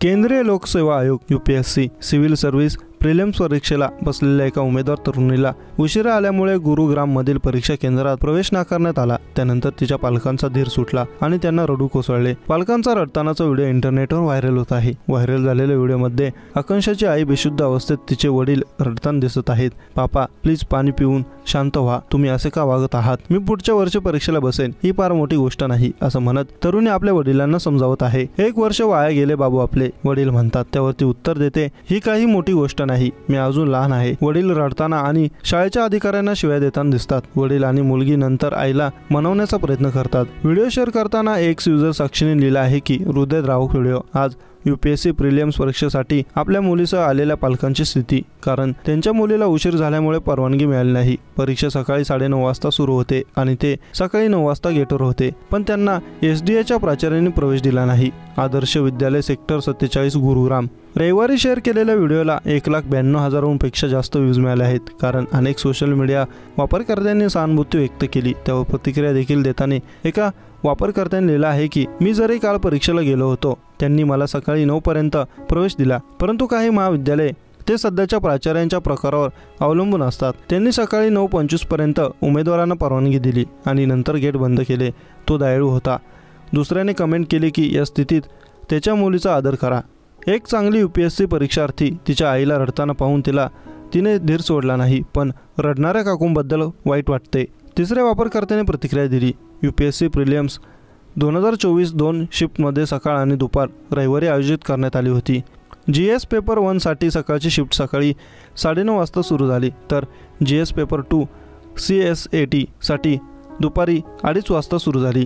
केंद्रीय लोकसेवा आयोग UPSC सिव्हिल सर्व्हिस प्रिलिम्स परीक्षेला बसलेल्या एका उमेदवार तरुणीला उशिरा आल्यामुळे गुरुग्राम मधील परीक्षा केंद्रात प्रवेश नाकारण्यात आला। त्यानंतर तिच्या पालकांचा धीर सुटला आणि त्यांना रडू कोसळले। पालकांचा रडतानाचा व्हिडिओ इंटरनेटवर व्हायरल होत आहे। व्हायरल झालेल्या व्हिडिओमध्ये आकांक्षाची आई बेशुद्ध अवस्थेत तिचे वडील रडताना दिसत आहेत। पापा प्लीज पाणी पिऊन शांत व्हा, तुम्ही असे का वागत आहात? मी पुढच्या वर्षी परीक्षेला बसेन, ही फार मोठी गोष्ट नाही असं म्हणत तरुणी आपल्या वडिलांना समजावत आहे। 1 वर्ष वाया गेले बाबू आपले, वडील म्हणतात। त्यावर ती उत्तर देते, ही काही मोठी गोष्ट नाही, मी अजून लहान आहे। वडील रडताना आणि शाळेच्या अधिकाऱ्यांना शिव्या देताना दिसतात। वडील आणि मुलगी नंतर आईला मनवण्याचा प्रयत्न करतात। व्हिडिओ शेअर करताना एक युजर साक्षीने लिहिला आहे की हृदयद्रावक व्हिडिओ। आज UPSC प्रिलिम्स परीक्षेसाठी आपल्या मुलीसह आलेल्या पालकांची स्थिती, कारण त्यांच्या मुलीला उशीर झाल्यामुळे परवानगी मिळाली नाही। परीक्षा सकाळी 9:30 वाजता सुरू होते आणि ते सकाळी 9 वाजता गेटवर होते, पण त्यांना SDAच्या प्राचार्यांनी प्रवेश दिला नाही। आदर्श विद्यालय सेक्टर 47 गुरुग्राम। रविवारी शेअर केलेल्या व्हिडिओला 1,92,000 पेक्षा जास्त व्ह्यूज मिळाले आहेत, कारण अनेक सोशल मीडिया वापरकर्त्यांनी सहानुभूती व्यक्त केली। त्यावर प्रतिक्रिया देखील देताना एका वापरकर्त्याने लिहिलं आहे की मी जरी काल परीक्षेला गेलो होतो, त्यांनी मला सकाळी 9 पर्यंत प्रवेश दिला, परंतु काही महाविद्यालय ते सध्याच्या प्राचार्यांच्या प्रकारावर अवलंबून असतात। त्यांनी सकाळी 9:25 पर्यंत उमेदवारांना परवानगी दिली आणि नंतर गेट बंद केले। तो दयाळू होता। दुसऱ्याने कमेंट केली की या स्थितीत त्याच्या मुलीचा आदर करा। एक चांगली UPSC परीक्षार्थी तिच्या आईला रडताना पाहून तिने धीर सोडला नाही, पण रडणाऱ्या काकूंबद्दल वाईट वाटते। तिसऱ्या वापरकर्त्याने प्रतिक्रिया दिली, UPSC प्रिलिम्स 2024 2 शिफ्टमध्ये सकाळ आणि दुपार रविवारी आयोजित करण्यात आली होती। GS पेपर 1 साठी सकाळची शिफ्ट सकाळी 9:30 वाजता सुरू झाली, तर GS पेपर 2 CSAT साठी दुपारी 2:30 वाजता सुरू झाली।